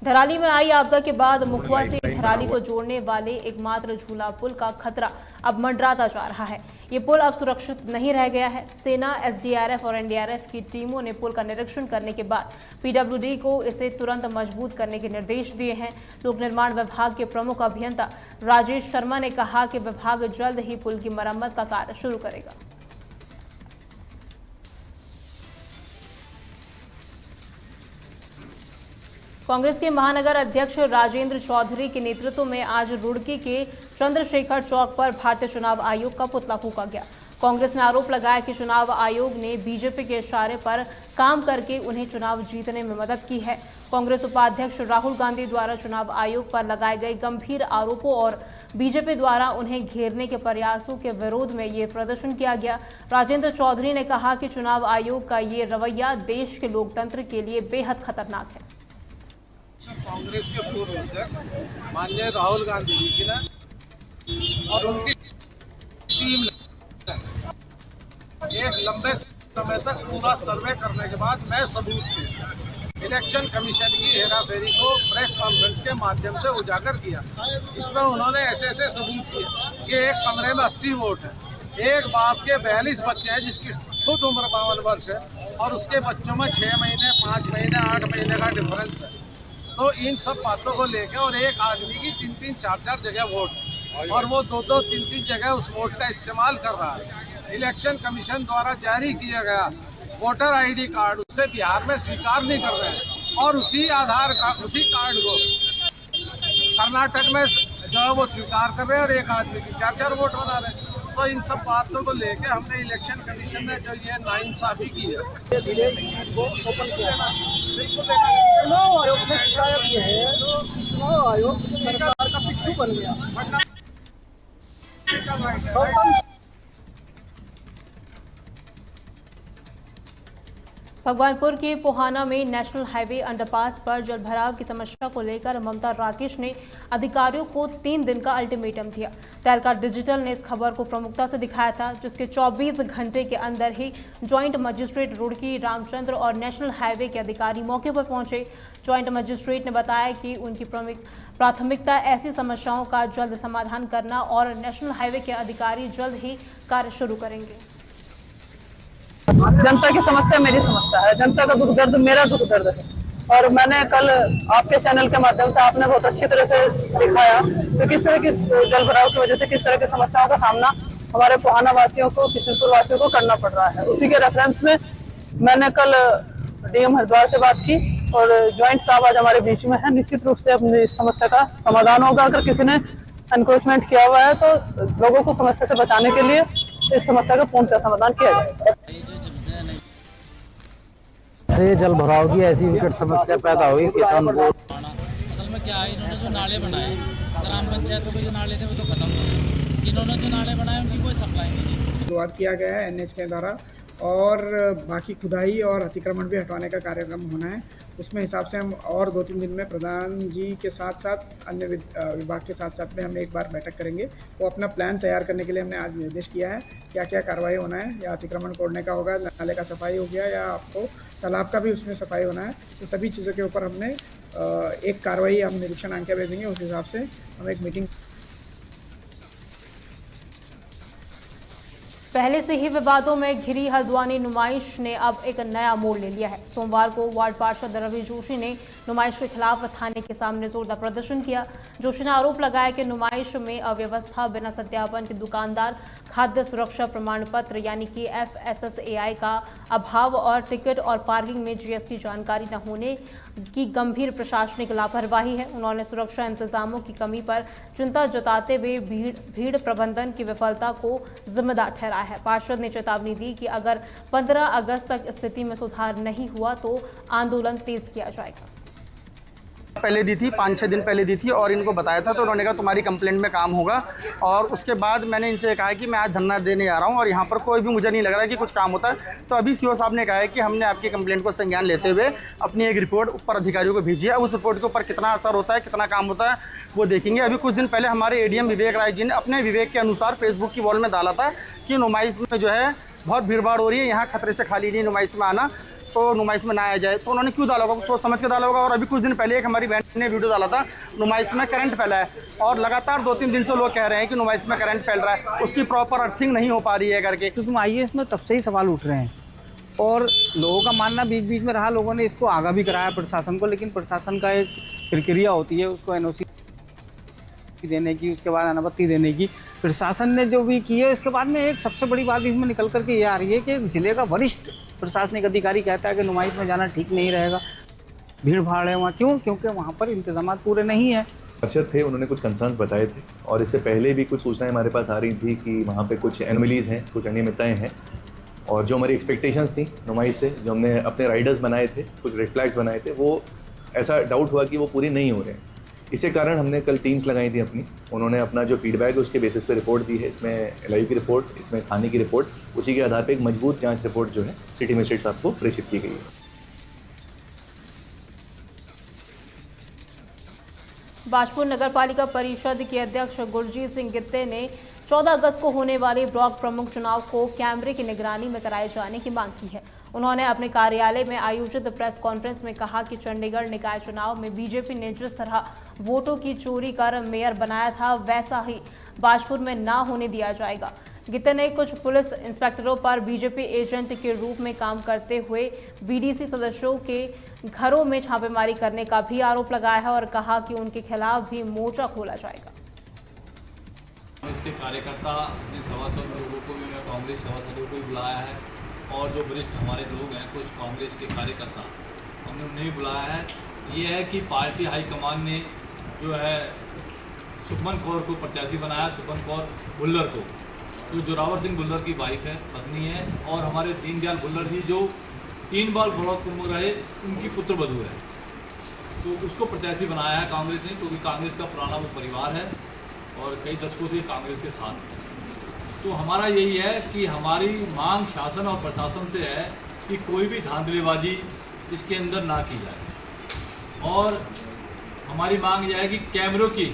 धराली में आई आपदा के बाद मुखवा से धराली को जोड़ने वाले एकमात्र झूला पुल का खतरा अब मंडराता जा रहा है। ये पुल अब सुरक्षित नहीं रह गया है। सेना, एसडीआरएफ और एनडीआरएफ की टीमों ने पुल का निरीक्षण करने के बाद पीडब्ल्यूडी को इसे तुरंत मजबूत करने के निर्देश दिए हैं। लोक निर्माण विभाग के प्रमुख अभियंता राजेश शर्मा ने कहा कि विभाग जल्द ही पुल की मरम्मत का कार्य शुरू करेगा। कांग्रेस के महानगर अध्यक्ष राजेंद्र चौधरी के नेतृत्व में आज रुड़की के चंद्रशेखर चौक पर भारतीय चुनाव आयोग का पुतला फूंका गया। कांग्रेस ने आरोप लगाया कि चुनाव आयोग ने बीजेपी के इशारे पर काम करके उन्हें चुनाव जीतने में मदद की है। कांग्रेस उपाध्यक्ष राहुल गांधी द्वारा चुनाव आयोग पर लगाए गए गंभीर आरोपों और बीजेपी द्वारा उन्हें घेरने के प्रयासों के विरोध में ये प्रदर्शन किया गया। राजेंद्र चौधरी ने कहा कि चुनाव आयोग का ये रवैया देश के लोकतंत्र के लिए बेहद खतरनाक है। कांग्रेस के पूर्व अध्यक्ष माननीय राहुल गांधी जी की ना और उनकी टीम ने एक लंबे समय तक पूरा सर्वे करने के बाद मैं सबूत के इलेक्शन कमीशन की हेराफेरी को प्रेस कॉन्फ्रेंस के माध्यम से उजागर किया। इसमें उन्होंने ऐसे ऐसे सबूत किए कि एक कमरे में 80 वोट है, एक बाप के 42 बच्चे हैं जिसकी खुद उम्र 52 वर्ष है और उसके बच्चों में 6 महीने, 5 महीने, 8 महीने का डिफरेंस है। तो इन सब बातों को लेकर और एक आदमी की 3-3, 4-4 जगह वोट और वो 2-2, 3-3 जगह उस वोट का इस्तेमाल कर रहा है। इलेक्शन कमीशन द्वारा जारी किया गया वोटर आईडी कार्ड उसे बिहार में स्वीकार नहीं कर रहे हैं और उसी आधार कार्ड, उसी कार्ड को कर्नाटक में जो है वो स्वीकार कर रहे हैं और एक आदमी की 4-4 वोट बना रहे हैं। तो इन सब बातों को लेकर हमने इलेक्शन कमीशन ने जो ये नाइंसाफी की है चुनाव आयोग से शिकायत ये है कि चुनाव आयोग सरकार का पिट्ठू बन गया। भगवानपुर के पोहाना में नेशनल हाईवे अंडरपास पर जलभराव की समस्या को लेकर ममता राकेश ने अधिकारियों को 3 दिन का अल्टीमेटम दिया। तहलका डिजिटल ने इस खबर को प्रमुखता से दिखाया था, जिसके 24 घंटे के अंदर ही ज्वाइंट मजिस्ट्रेट रुड़की रामचंद्र और नेशनल हाईवे के अधिकारी मौके पर पहुंचे। ज्वाइंट मजिस्ट्रेट ने बताया कि उनकी प्राथमिकता ऐसी समस्याओं का जल्द समाधान करना और नेशनल हाईवे के अधिकारी जल्द ही कार्य शुरू करेंगे। जनता की समस्या मेरी समस्या है, जनता का दुख दर्द मेरा दुख दर्द है। और मैंने कल आपके चैनल के माध्यम से आपने बहुत अच्छी तरह से दिखाया कि किस तरह की जलभराव की वजह से किस तरह की समस्याओं का सामना हमारे पोहाना वासियों को, किशनपुर वासियों को करना पड़ रहा है। उसी के रेफरेंस में मैंने कल डीएम हरिद्वार से बात की और ज्वाइंट साहब आज हमारे बीच में है। निश्चित रूप से अपनी इस समस्या का समाधान होगा। अगर किसी ने एनक्रोचमेंट किया हुआ है तो लोगों को समस्या से बचाने के लिए इस समस्या का पूर्णतः समाधान किया जाएगा। से जल भराव की ऐसी विकट समस्या पैदा हुई किसान को। असल में क्या है, इन्होंने जो नाले बनाए ग्राम पंचायतों के जो नाले थे वो तो खत्म हो गए। इन्होंने जो नाले बनाए उनकी कोई सप्लाई नहीं। शुरुआत किया गया है एनएच के द्वारा और बाकी खुदाई और अतिक्रमण भी हटवाने का कार्यक्रम होना है। उसमें हिसाब से हम और 2-3 दिन में प्रधान जी के साथ साथ अन्य विभाग के साथ साथ में हम एक बार बैठक करेंगे। वो अपना प्लान तैयार करने के लिए हमने आज निर्देश किया है क्या क्या कार्रवाई होना है, या अतिक्रमण तोड़ने का होगा, नाले का सफाई हो गया, या आपको तालाब का भी उसमें सफाई होना है। तो सभी चीज़ों के ऊपर हमने एक कार्रवाई हम निरीक्षण आंकड़ा भेजेंगे। उस हिसाब से हम एक मीटिंग। पहले से ही विवादों में घिरी हल्द्वानी नुमाइश ने अब एक नया मोड़ ले लिया है। सोमवार को वार्ड पार्षद रवि जोशी ने नुमाइश के खिलाफ थाने के सामने जोरदार प्रदर्शन किया। जोशी ने आरोप लगाया कि नुमाइश में अव्यवस्था, बिना सत्यापन के दुकानदार, खाद्य सुरक्षा प्रमाण पत्र यानी कि FSSAI का अभाव और टिकट और पार्किंग में GST जानकारी न होने की गंभीर प्रशासनिक लापरवाही है। उन्होंने सुरक्षा इंतजामों की कमी पर चिंता जताते हुए भीड़ प्रबंधन की विफलता को जिम्मेदार ठहराया है। पार्षद ने चेतावनी दी कि अगर 15 अगस्त तक स्थिति में सुधार नहीं हुआ तो आंदोलन तेज किया जाएगा। पहले दी थी, 5-6 दिन पहले दी थी और इनको बताया था तो उन्होंने कहा तुम्हारी कंप्लेंट में काम होगा। और उसके बाद मैंने इनसे कहा कि मैं आज धरना देने आ रहा हूँ और यहाँ पर कोई भी मुझे नहीं लग रहा है कि कुछ काम होता है। तो अभी सीओ साहब ने कहा है कि हमने आपकी कंप्लेंट को संज्ञान लेते हुए अपनी एक रिपोर्ट ऊपर अधिकारियों को भेजी है। उस रिपोर्ट के ऊपर कितना असर होता है, कितना काम होता है वो देखेंगे। अभी कुछ दिन पहले हमारे ADM विवेक राय जी ने अपने विवेक के अनुसार फेसबुक की वॉल में डाला था कि नुमाइश में जो है बहुत भीड़ भाड़ हो रही है, यहाँ खतरे से खाली नहीं नुमाइश में आना। तो नुमाइश में ना आया जाए। तो उन्होंने क्यों डाला होगा, सोच समझ के डाला होगा। और अभी कुछ दिन पहले एक हमारी बहन ने वीडियो डाला था, नुमाइश में करंट फैला है, और लगातार 2-3 दिन से लोग कह रहे हैं कि नुमाइश में करंट फैल रहा है, उसकी प्रॉपर अर्थिंग नहीं हो पा रही है करके। तो तुम आइए, इसमें तब से ही सवाल उठ रहे हैं और लोगों का मानना बीच बीच में रहा, लोगों ने इसको आगाह भी कराया प्रशासन को, लेकिन प्रशासन का एक प्रक्रिया होती है उसको एनओसी देने की, उसके बाद अनुमति देने की। प्रशासन ने जो भी की है, इसके बाद में एक सबसे बड़ी बात इसमें निकल करके ये आ रही है कि जिले का वरिष्ठ प्रशासनिक अधिकारी कहता है कि नुमाइश में जाना ठीक नहीं रहेगा, भीड़ भाड़ है वहाँ। क्यों? क्योंकि वहाँ पर इंतजाम पूरे नहीं है। पार्षद थे, उन्होंने कुछ कंसर्न्स बताए थे और इससे पहले भी कुछ सूचनाएं हमारे पास आ रही थी कि वहाँ पे कुछ एनोमलीज़ हैं, कुछ अनियमितताएं हैं, और जो हमारी एक्सपेक्टेशंस थी नुमाइश से, जो हमने अपने राइडर्स बनाए थे, कुछ रेड फ्लैग्स बनाए थे, वो ऐसा डाउट हुआ कि वो पूरी नहीं हो रहे हैं। इसी कारण हमने कल टीम्स लगाई थी अपनी, उन्होंने अपना जो फीडबैक है उसके बेसिस पे रिपोर्ट दी है। इसमें एलआईयू की रिपोर्ट, इसमें थाने की रिपोर्ट, उसी के आधार पे एक मजबूत जांच रिपोर्ट जो है सिटी मजिस्ट्रेट साहब को प्रेषित की गई है। बाजपुर नगर पालिका परिषद के अध्यक्ष गुरजीत सिंह गित्ते ने 14 अगस्त को होने वाले ब्लॉक प्रमुख चुनाव को कैमरे की निगरानी में कराए जाने की मांग की है। उन्होंने अपने कार्यालय में आयोजित प्रेस कॉन्फ्रेंस में कहा कि चंडीगढ़ निकाय चुनाव में बीजेपी ने जिस तरह वोटों की चोरी कर मेयर बनाया था, वैसा ही बाजपुर में ना होने दिया जाएगा। गित्ते ने कुछ पुलिस इंस्पेक्टरों पर बीजेपी एजेंट के रूप में काम करते हुए बीडीसी सदस्यों के घरों में छापेमारी करने का भी आरोप लगाया है और कहा कि उनके खिलाफ भी मोर्चा खोला जाएगा। इसके कार्यकर्ता अपने 125 लोगों को भी, मैं कांग्रेस सभासदों को भी बुलाया है, और जो वरिष्ठ हमारे लोग हैं कुछ कांग्रेस के कार्यकर्ता, हमने उन्हें भी बुलाया है। ये है कि पार्टी हाईकमान ने जो है सुखमन कौर को प्रत्याशी बनाया, सुखमन कौर भुल्लर को, जो जोरावर सिंह भुल्लर की वाइफ है, पत्नी है, और हमारे दीनदयाल भुल्लर जी जो 3 बार ब्लॉक में रहे, उनकी पुत्रवधू है, तो उसको प्रत्याशी बनाया है कांग्रेस ने, क्योंकि कांग्रेस का पुराना वो परिवार है और कई दशकों से कांग्रेस के साथ है। तो हमारा यही है कि हमारी मांग शासन और प्रशासन से है कि कोई भी धांधलीबाजी इसके अंदर ना की जाए, और हमारी मांग यह है कि कैमरों की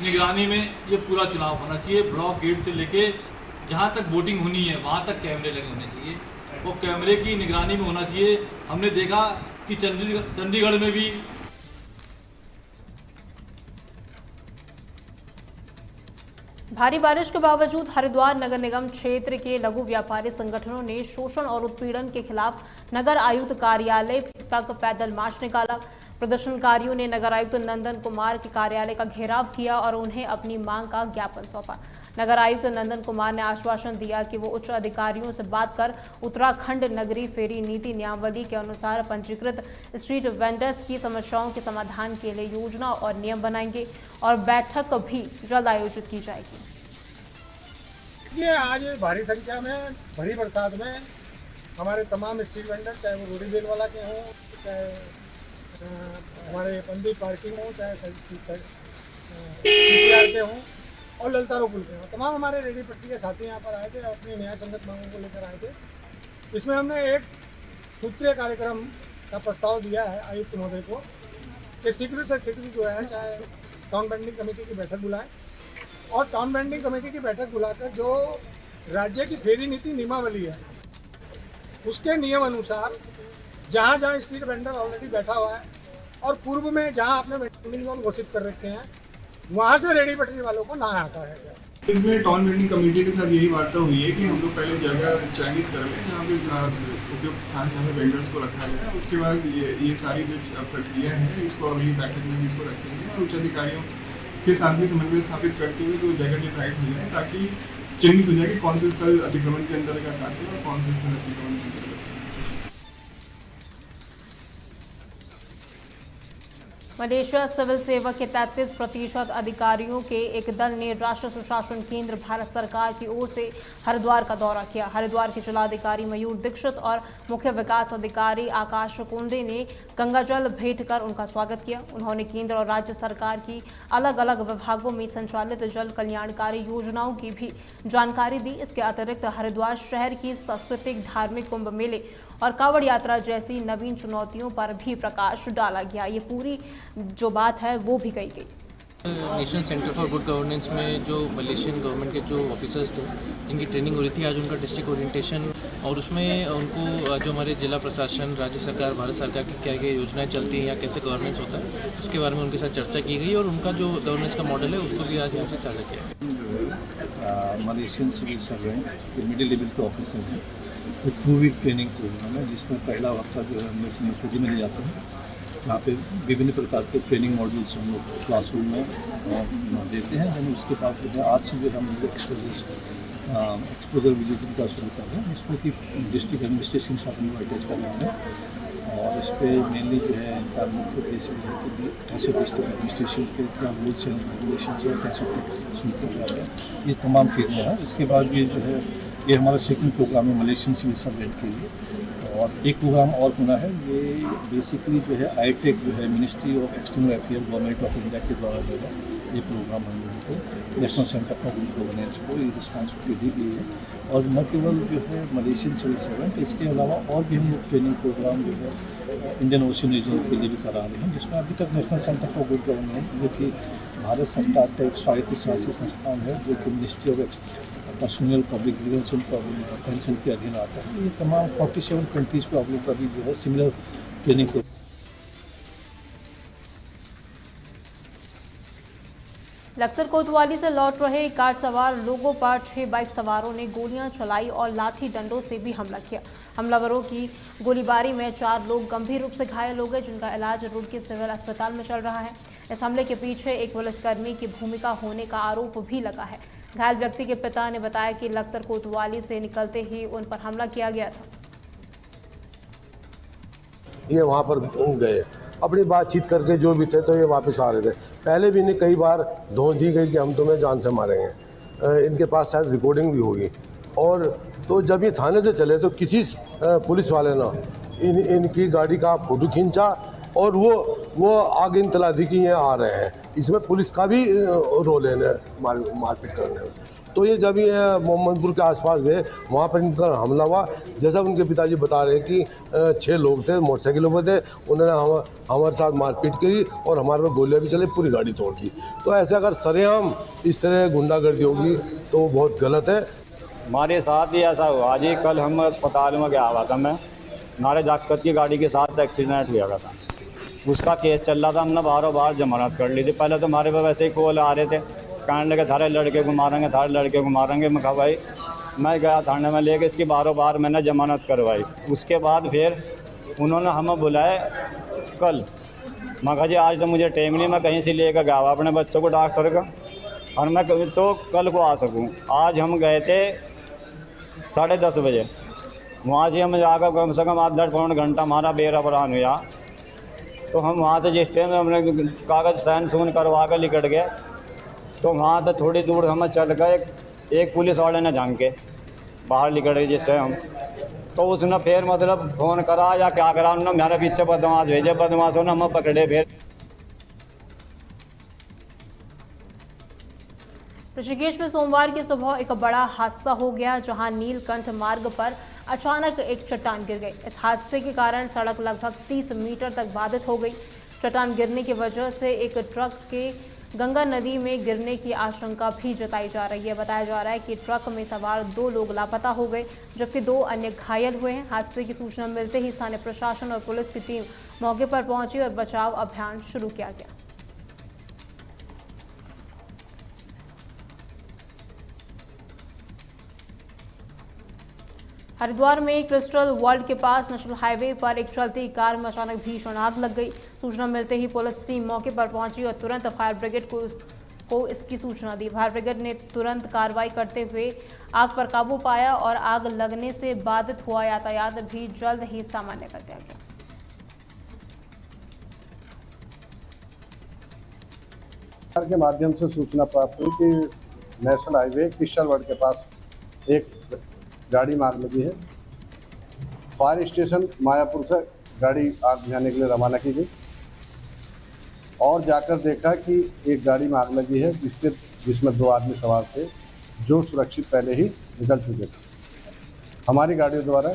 निगरानी में ये पूरा चुनाव होना चाहिए। ब्लॉक गेट से लेके जहाँ तक वोटिंग होनी है वहाँ तक कैमरे लगे होने चाहिए, वो कैमरे की निगरानी में होना चाहिए। हमने देखा कि चंडीगढ़ में भी भारी बारिश के बावजूद हरिद्वार नगर निगम क्षेत्र के लघु व्यापारी संगठनों ने शोषण और उत्पीड़न के खिलाफ नगर आयुक्त कार्यालय तक पैदल मार्च निकाला। प्रदर्शनकारियों ने नगर आयुक्त नंदन कुमार के कार्यालय का घेराव किया और उन्हें अपनी मांग का ज्ञापन सौंपा। नगर आयुक्त नंदन कुमार ने आश्वासन दिया कि वो उच्च अधिकारियों से बात कर उत्तराखंड नगरीय फेरी नीति नियमावली के अनुसार पंजीकृत स्ट्रीट वेंडर्स की समस्याओं के समाधान के लिए योजना और नियम बनाएंगे और बैठक भी जल्द आयोजित की जाएगी। ये आज भारी संख्या में भरी बरसात में हमारे तमाम स्ट्रीट वेंडर, चाहे वो रोडी बेल वाला के हों, चाहे हमारे पंदी पार्किंग हो, चाहे सीसीआर के हों और ललतारो पुल के हों, तमाम हमारे रेडी पट्टी के साथी यहाँ पर आए थे, अपनी न्याय संगत मांगों को लेकर आए थे। इसमें हमने एक सूत्रीय कार्यक्रम का प्रस्ताव दिया है आयुक्त महोदय को कि शीघ्र से शीघ्र जो है चाहे टाउन बैंडिंग कमेटी की बैठक बुलाएं, और टाउन बैंडिंग कमेटी की बैठक बुलाकर जो राज्य की फेरी नीति नियमावली है उसके नियम अनुसार जहाँ जहाँ स्ट्रीट वेंडर ऑलरेडी बैठा हुआ है और पूर्व में जहाँ आपने वेंडिंग जोन घोषित कर रखे हैं वहाँ से रेडी पटरी वालों को ना हटाया गया। इसमें टाउन वेंडिंग कमेटी के साथ यही वार्ता हुई है कि हम लोग पहले जगह चयनित कर लें जहाँ पे उपयुक्त स्थान जहाँ पे वेंडर्स को रखा गया है। उसके बाद ये सारी जो प्रक्रिया है इसको अगली बैठक में भी इसको रखेंगे और उच्च अधिकारियों के साथ भी समन्वय स्थापित करते हुए तो जगह डिसाइड हो जाए ताकि चिन्हित हो जाए कि कौन से स्थल अतिक्रमण के अंतर्गत आते हैं और कौन से स्थल अतिक्रमण के अंतर्गत। मलेशिया सिविल सेवा के 33% अधिकारियों के एक दल ने राष्ट्रीय सुशासन केंद्र भारत सरकार की ओर से हरिद्वार का दौरा किया। हरिद्वार के जिलाधिकारी मयूर दीक्षित और मुख्य विकास अधिकारी आकाश कुंडे ने गंगाजल भेंट कर उनका स्वागत किया। उन्होंने केंद्र और राज्य सरकार की अलग अलग विभागों में संचालित जल कल्याणकारी योजनाओं की भी जानकारी दी। इसके अतिरिक्त हरिद्वार शहर की सांस्कृतिक, धार्मिक, कुंभ मेले और कांवड़ यात्रा जैसी नवीन चुनौतियों पर भी प्रकाश डाला गया। ये पूरी जो बात है वो भी कही गई। National centre for good governance में जो मलेशियन गवर्नमेंट के जो ऑफिसर्स थे, इनकी ट्रेनिंग हो रही थी। आज उनका डिस्ट्रिक्ट ओरिएंटेशन, और उसमें उनको जो हमारे जिला प्रशासन, राज्य सरकार, भारत सरकार की क्या क्या योजनाएं चलती हैं या कैसे गवर्नेंस होता है, इसके बारे में उनके साथ चर्चा की गई और उनका जो गवर्नेंस का मॉडल है उसको भी आज यहाँ से साझा किया। Malaysian civil servant middle level के ऑफिसर हैं, एक 2 वीक ट्रेनिंग प्रोग्राम है जिसमें पहला हफ्ता जो है हम लोग यूनिवर्सिटी में ले जाते हैं। यहाँ पे विभिन्न प्रकार के ट्रेनिंग मॉड्यूल्स हम लोग क्लासरूम में देते हैं। यानी उसके बाद जो है आज से जो हम लोग एक्सपोजर विजिटिंग का शुरू कर रहे हैं, जिसमें कि डिस्ट्रिक्ट एडमिनिस्ट्रेशन से हम लोग अटैच कर रहे हैं। और इस पर मेनली जो है इनका मुख्य उद्देश्य है कि कैसे डिस्ट्रिक्ट एडमिनिस्ट्रेशन के क्या रूल्स एंड रेगुलेशन है, कैसे सुनते जा रहे हैं, ये तमाम चीज़ें हैं। इसके बाद ये जो है ये हमारा सेकंड प्रोग्राम है मलेशियन सिविल सर्वेंट के लिए। और एक प्रोग्राम और होना है, ये बेसिकली जो है आईटेक जो है ministry of external affair government of India के द्वारा जो है ये प्रोग्राम हम लोगों को national centre for good governance को ये रिस्पॉन्सिबिलिटी दी गई है। और न केवल जो है मलेशियन सिविल सर्वेंट, इसके अलावा और भी हम लोग ट्रेनिंग प्रोग्राम जो है इंडियन ओशन रीजन के लिए भी करा रहे हैं, जिसमें अभी तक national centre for good governance जो कि भारत सरकार का एक स्वायत्त शासी संस्थान है, जो कि ministry of personnel public grievance and pension के अधीन आता है। ये तमाम 47 कंट्रीज़ पे आप लोग का भी जो है सिमिलर ट्रेनिंग को। लक्सर कोतवाली से लौट रहे कार सवार लोगों पर 6 बाइक सवारों ने गोलियां चलाई और लाठी डंडों से भी हमला किया। हमलावरों की गोलीबारी में 4 लोग गंभीर रूप से घायल हो गए, जिनका इलाज रुड़की सिविल अस्पताल में चल रहा है। इस हमले के पीछे एक पुलिसकर्मी की भूमिका होने का आरोप भी लगा है। घायल व्यक्ति के पिता ने बताया कि लक्सर कोतवाली से निकलते ही उन पर हमला किया गया था। ये वहाँ पर गए, अपनी बातचीत करके जो भी थे तो ये वापस आ रहे थे। पहले भी इन्हें कई बार धोन दी गई कि हम तुम्हें जान से मारेंगे। इनके पास शायद रिकॉर्डिंग भी होगी। और तो जब ये थाने से चले तो किसी पुलिस वाले ने इनकी गाड़ी का फोटो खींचा और वो आगे इतला दी कि ये आ रहे हैं। इसमें पुलिस का भी रोल है मारपीट करने में। तो ये जब ये मोहम्मदपुर के आसपास गए, वहाँ पर इनका हमला हुआ। जैसा उनके पिताजी बता रहे हैं कि 6 लोग थे, मोटरसाइकिलों पर थे, उन्होंने हमारे साथ मारपीट करी और हमारे पे गोलियाँ भी चली, पूरी गाड़ी तोड़ दी। तो ऐसे अगर सरेआम इस तरह गुंडागर्दी होगी तो बहुत गलत है। हमारे साथ ही ऐसा हुआ जी, कल हम अस्पताल में गया हुआ था, मैं हमारे जाकत की गाड़ी के साथ एक्सीडेंट हुआ था। उसका केस चल रहा था, हमने बारों बार जमानत कर ली थी। पहले तो हमारे पे वैसे ही कॉल आ रहे थे, कहने के थारे लड़के को मारेंगे, थारे लड़के को मारेंगे। मैं कहा भाई, मैं गया थाने में लेके इसकी बारों बार मैंने जमानत करवाई। उसके बाद फिर उन्होंने हमें बुलाए कल। मैं कहा जी आज तो मुझे टाइम नहीं, मैं कहीं से लेकर गया हुआ अपने बच्चों को डॉक्टर का, और मैं तो कल को आ सकूँ। आज हम गए थे 10:30 बजे, वहाँ से हम जाकर कम से कम 8-10 घंटा हमारा बेरा बरान हुआ। तो हम वहाँ से जिस टाइम हमने कागज़ साइन सून करवा कर निकट गए, तो वहाँ से थोड़ी दूर हम चल गए, एक पुलिस वाले ने झांक के बाहर निकल गए जिससे हम, तो उसने फिर मतलब फ़ोन करा या क्या करा, उन्होंने मेरे पीछे बदमाश भेजे, बदमाशों ने हमें पकड़े। फिर ऋषिकेश में सोमवार की सुबह एक बड़ा हादसा हो गया, जहां नीलकंठ मार्ग पर अचानक एक चट्टान गिर गई। इस हादसे के कारण सड़क लगभग 30 मीटर तक बाधित हो गई। चट्टान गिरने की वजह से एक ट्रक के गंगा नदी में गिरने की आशंका भी जताई जा रही है। बताया जा रहा है कि ट्रक में सवार 2 लोग लापता हो गए, जबकि 2 अन्य घायल हुए हैं। हादसे की सूचना मिलते ही स्थानीय प्रशासन और पुलिस की टीम मौके पर पहुंची और बचाव अभियान शुरू किया गया। हरिद्वार में क्रिस्टल वर्ल्ड के पास नेशनल हाईवे पर एक चलती कार में अचानक भीषण आग लग गई। सूचना मिलते ही पुलिस टीम मौके पर पहुंची और तुरंत फायर ब्रिगेड को इसकी सूचना दी। फायर ब्रिगेड ने तुरंत कार्रवाई करते हुए आग पर काबू पाया और आग लगने से बाधित हुआ यातायात भी जल्द ही सामान्य कर दिया गया। के माध्यम से सूचना प्राप्त हुई कि नेशनल हाईवे क्रिस्टल वर्ल्ड के पास एक गाड़ी में आग लगी है। फायर स्टेशन मायापुर से गाड़ी आग बुझाने के लिए रवाना की गई और जाकर देखा कि एक गाड़ी में आग लगी है, जिसमें 2 आदमी सवार थे जो सुरक्षित पहले ही निकल चुके थे। हमारी गाड़ियों द्वारा